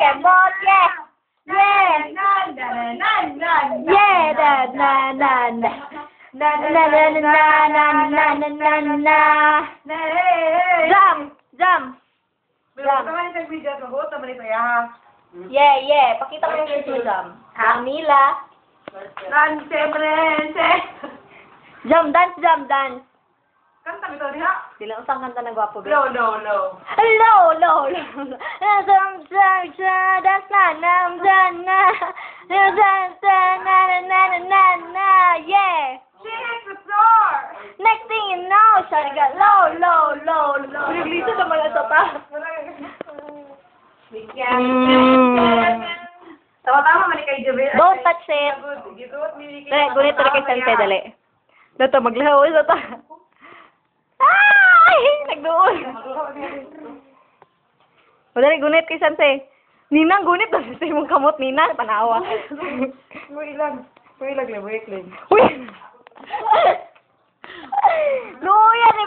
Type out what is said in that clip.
Pokemon, yeah! Yeah! Yeah! Na na na. Na na na na na na na na na. Jump! Jump! Yeah, yeah. Pakita mo yung kiss mo, Jump. Camila. Jump, dance, jump, dance. Sila usang kanta ng gwapo. Low. Low, low. Dance na, na. Yeah. Next thing you know, siya got low. Naglito sa mga sota. Tama-tama man kay Javier. Don't touch it. Dali, gunit rin kay Sante, dali. Dato, maglahaw sa ta. Ay! Nagdoon. O, dali, gunit kay Sante. Ninang, gunit. Dali mong kamot, Ninang. Panawa. Wait lang. Wait lang. Uy! Luya ni